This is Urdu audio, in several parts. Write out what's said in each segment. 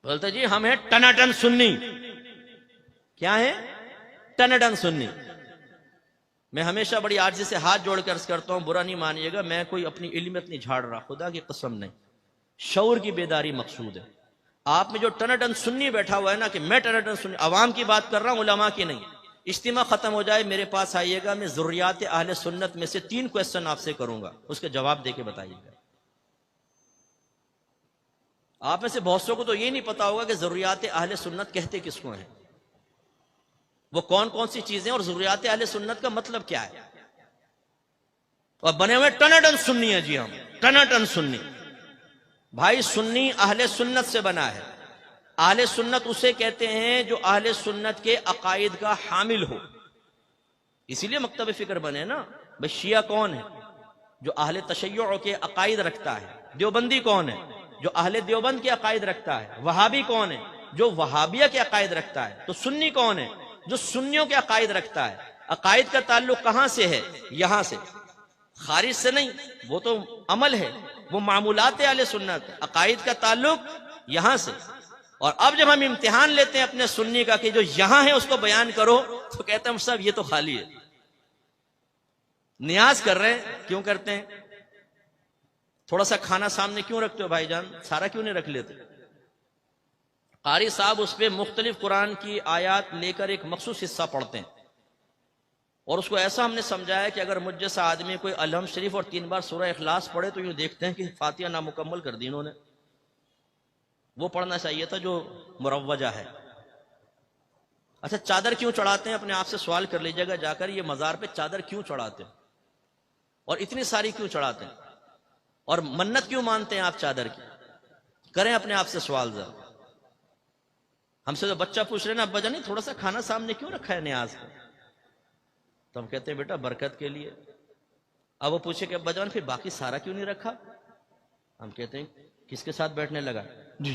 بولتے جی ہم ہیں ٹناٹن سنی. کیا ہے؟ ٹناٹن سنی. میں ہمیشہ بڑی عاجزی سے ہاتھ جوڑ کر عرض کرتا ہوں، برا نہیں مانیے گا، میں کوئی اپنی علمیت نہیں جھاڑ رہا، خدا کی قسم نہیں، شعور کی بیداری مقصود ہے. آپ میں جو ٹناٹن سنی بیٹھا ہوا ہے نا کہ میں ٹناٹن سنی، عوام کی بات کر رہا ہوں، علماء کی نہیں. اجتماع ختم ہو جائے میرے پاس آئیے گا، میں ضروریات اہل سنت میں سے 3 کویسچن آپ سے کروں گا، اس کے جواب دے کے بتائیے گا. آپ میں سے بہت سو کو تو یہ نہیں پتا ہوگا کہ ضروریات اہل سنت کہتے کس کو ہیں، وہ کون کون سی چیزیں، اور ضروریات اہل سنت کا مطلب کیا ہے. اور بنے ہوئے ٹناٹن سنی ہے جی ہم، ٹناٹن سنی. بھائی سنی اہل سنت سے بنا ہے. اہل سنت اسے کہتے ہیں جو اہل سنت کے عقائد کا حامل ہو. اسی لیے مکتب فکر بنے نا. بھئی شیعہ کون ہے؟ جو اہل تشیع کے عقائد رکھتا ہے. دیوبندی کون ہے؟ جو اہل دیوبند کے عقائد رکھتا ہے. وہابی کون ہے؟ جو وہابیہ کے عقائد رکھتا ہے. تو سنی کون ہے؟ جو سنیوں کے عقائد رکھتا ہے. عقائد کا تعلق کہاں سے ہے؟ یہاں سے، خارج سے نہیں. وہ تو عمل ہے، وہ معمولات اہل سنت. عقائد کا تعلق یہاں سے. اور اب جب ہم امتحان لیتے ہیں اپنے سنی کا کہ جو یہاں ہے اس کو بیان کرو، تو کہتے ہیں صاحب یہ تو خالی ہے. نیاز کر رہے ہیں، کیوں کرتے ہیں؟ تھوڑا سا کھانا سامنے کیوں رکھتے ہو بھائی جان؟ سارا کیوں نہیں رکھ لیتے؟ قاری صاحب اس پہ مختلف قرآن کی آیات لے کر ایک مخصوص حصہ پڑھتے ہیں، اور اس کو ایسا ہم نے سمجھایا کہ اگر مجھ جیسا آدمی کوئی الحمد شریف اور 3 بار سورہ اخلاص پڑھے تو یوں دیکھتے ہیں کہ فاتحہ نامکمل کر دی انہوں نے. وہ پڑھنا چاہیے تھا جو مروجہ ہے. اچھا چادر کیوں چڑھاتے ہیں؟ اپنے آپ سے سوال کر لیجیے گا جا کر، یہ مزار پہ چادر کیوں چڑھاتے ہیں اور اتنی ساری کیوں چڑھاتے ہیں، اور منت کیوں مانتے ہیں آپ چادر کی؟ کریں اپنے آپ سے سوال ذرا. ہم سے تو بچہ پوچھ رہے نا ابا جان تھوڑا سا کھانا سامنے کیوں رکھا ہے نیاز کو؟ تو ہم کہتے ہیں بیٹا برکت کے لیے. اب وہ پوچھے کہ ابا جان پھر باقی سارا کیوں نہیں رکھا؟ ہم کہتے ہیں کس کے ساتھ بیٹھنے لگا؟ جی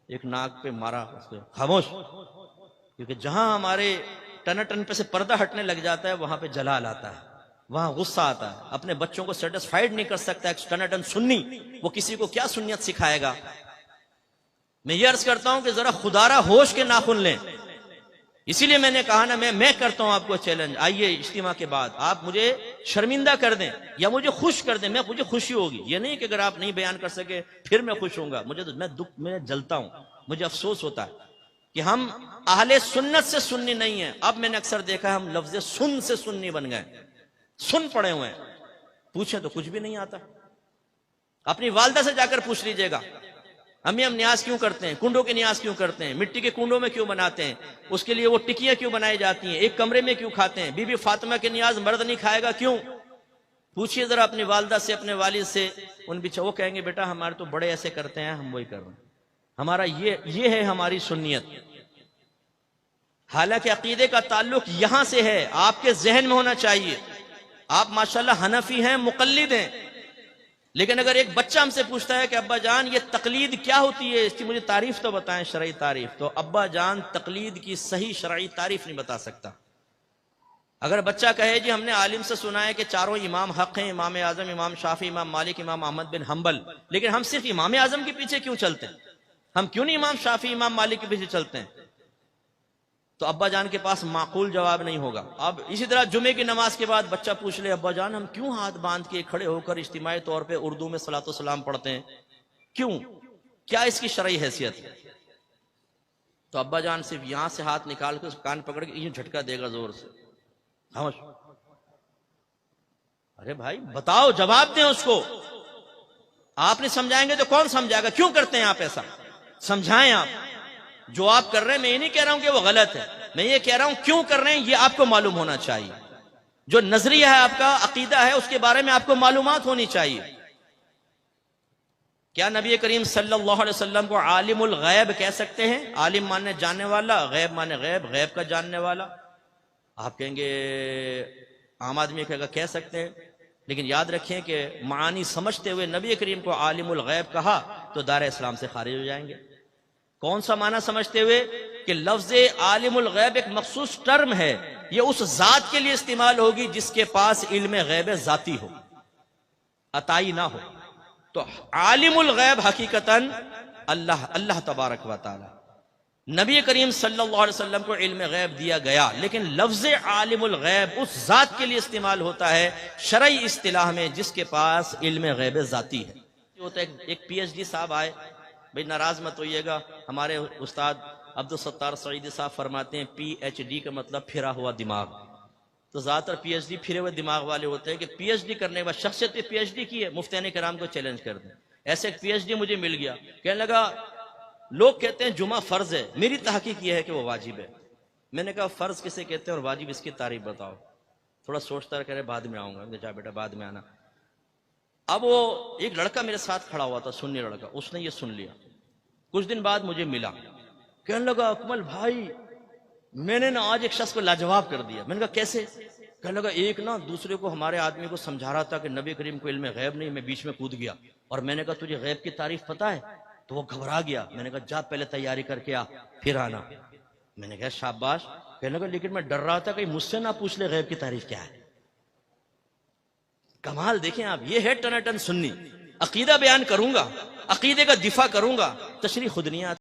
ایک ناک پہ مارا اس کو، خاموش. کیونکہ جہاں ہمارے ٹن پہ سے پردہ ہٹنے لگ جاتا ہے وہاں پہ جلال آتا ہے، وہاں غصہ آتا ہے. اپنے بچوں کو سیٹسفائیڈ نہیں کر سکتا ایک ٹن سنی، وہ کسی کو کیا سنیت سکھائے گا؟ میں یہ عرض کرتا ہوں کہ ذرا خدارہ ہوش کے ناخن لیں. اسی لیے میں نے کہا نا میں کرتا ہوں آپ کو چیلنج، آئیے اجتماع کے بعد آپ مجھے شرمندہ کر دیں یا مجھے خوش کر دیں، مجھے خوشی ہوگی. یہ نہیں کہ اگر آپ نہیں بیان کر سکے پھر میں خوش ہوں گا. میں جلتا ہوں، مجھے افسوس ہوتا ہے کہ ہم اہل سنت سے سنی نہیں ہیں. اب میں نے اکثر دیکھا ہے ہم لفظ سن سے سنی بن گئے، سن پڑے ہوئے ہیں. پوچھیں تو کچھ بھی نہیں آتا. اپنی والدہ سے جا کر پوچھ لیجئے گا امی ہم نیاز کیوں کرتے ہیں، کنڈوں کی نیاز کیوں کرتے ہیں، مٹی کے کنڈوں میں کیوں بناتے ہیں، اس کے لیے وہ ٹکیاں کیوں بنائی جاتی ہیں، ایک کمرے میں کیوں کھاتے ہیں، بی بی فاطمہ کی نیاز مرد نہیں کھائے گا کیوں؟ پوچھئے ذرا اپنی والدہ سے، اپنے والد سے. وہ کہیں گے بیٹا ہمارے تو بڑے ایسے کرتے ہیں ہم وہی کر رہے ہیں. ہمارا یہ ہے ہماری سنیت. حالانکہ عقیدے کا تعلق یہاں سے ہے، آپ کے ذہن میں ہونا چاہیے. آپ ماشاءاللہ حنفی ہیں، مقلد ہیں، لیکن اگر ایک بچہ ہم سے پوچھتا ہے کہ ابا جان یہ تقلید کیا ہوتی ہے، اس کی مجھے تعریف تو بتائیں، شرعی تعریف، تو ابا جان تقلید کی صحیح شرعی تعریف نہیں بتا سکتا. اگر بچہ کہے جی ہم نے عالم سے سنا ہے کہ 4 امام حق ہیں، امام اعظم، امام شافعی، امام مالک، امام احمد بن حنبل، لیکن ہم صرف امام اعظم کے پیچھے کیوں چلتے ہیں، ہم کیوں نہیں امام شافعی، امام مالک کے پیچھے چلتے ہیں، تو ابا جان کے پاس معقول جواب نہیں ہوگا. اب اسی طرح جمعے کی نماز کے بعد بچہ پوچھ لے ابا جان ہم کیوں ہاتھ باندھ کے کھڑے ہو کر اجتماعی طور پہ اردو میں صلاۃ و سلام پڑھتے ہیں، کیوں، کیا اس کی شرعی حیثیت ہے؟ تو ابا جان صرف یہاں سے ہاتھ نکال کے اس کان پکڑ کے یوں جھٹکا دے گا زور سے. خاموش. ارے بھائی بتاؤ، جواب دیں اس کو. آپ نہیں سمجھائیں گے تو کون سمجھائے گا؟ کیوں کرتے ہیں آپ ایسا؟ سمجھائیں. آپ جو آپ کر رہے ہیں میں یہ نہیں کہہ رہا ہوں کہ وہ غلط ہے، میں یہ کہہ رہا ہوں کیوں کر رہے ہیں یہ آپ کو معلوم ہونا چاہیے. جو نظریہ ہے آپ کا، عقیدہ ہے، اس کے بارے میں آپ کو معلومات ہونی چاہیے. کیا نبی کریم صلی اللہ علیہ وسلم کو عالم الغیب کہہ سکتے ہیں؟ عالم مانے جاننے والا، غیب مانے غیب، غیب کا جاننے والا. آپ کہیں گے عام آدمی کہے گا کہہ سکتے ہیں، لیکن یاد رکھیں کہ معانی سمجھتے ہوئے نبی کریم کو عالم الغیب کہا تو دار اسلام سے خارج ہو جائیں گے. کون سا معنی سمجھتے ہوئے؟ کہ لفظ عالم الغیب ایک مخصوص ٹرم ہے، یہ اس ذات کے لیے استعمال ہوگی جس کے پاس علم غیب ذاتی ہو، عطائی نہ ہو. تو عالم الغیب حقیقتاً اللہ تبارک و تعالی. نبی کریم صلی اللہ علیہ وسلم کو علم غیب دیا گیا، لیکن لفظ عالم الغیب اس ذات کے لیے استعمال ہوتا ہے شرعی اصطلاح میں جس کے پاس علم غیب ذاتی ہے. ایک پی ایچ ڈی صاحب آئے، بھئی ناراض مت ہوئیے گا، ہمارے استاد عبدالستار سعیدی صاحب فرماتے ہیں پی ایچ ڈی کا مطلب پھرا ہوا دماغ. تو زیادہ تر پی ایچ ڈی پھرے ہوئے دماغ والے ہوتے ہیں کہ پی ایچ ڈی کرنے کے بعد شخصیت پہ پی ایچ ڈی کی ہے، مفتیان کرام کو چیلنج کر دیں. ایسے ایک پی ایچ ڈی مجھے مل گیا، کہنے لگا لوگ کہتے ہیں جمعہ فرض ہے، میری تحقیق یہ ہے کہ وہ واجب ہے. میں نے کہا فرض کسے کہتے ہیں اور واجب اس کی تعریف بتاؤ. تھوڑا سوچتا رہا، کہہ رہے بعد میں آؤں گا. جا بیٹا بعد میں آنا. اب وہ ایک لڑکا میرے ساتھ کھڑا ہوا تھا، سننے لڑکا، اس نے یہ سن لیا. کچھ دن بعد مجھے ملا، کہنے لگا اکمل بھائی میں نے نا آج ایک شخص کو لاجواب کر دیا. میں نے کہا کیسے؟ کہنے لگا ایک نا دوسرے کو ہمارے آدمی کو سمجھا رہا تھا کہ نبی کریم کو علم غیب نہیں، میں بیچ میں کود گیا اور میں نے کہا تجھے غیب کی تعریف پتہ ہے؟ تو وہ گھبرا گیا. میں نے کہا جا پہلے تیاری کر کے آ پھر آنا. میں نے کہا شاباش. کہنے لگا لیکن میں ڈر رہا تھا کہ مجھ سے نہ پوچھ لے غیب کی تعریف کیا ہے. کمال دیکھیں آپ، یہ ہے ٹناٹن سنی. عقیدہ بیان کروں گا، عقیدے کا دفاع کروں گا، تشریح خود نہیں آتی.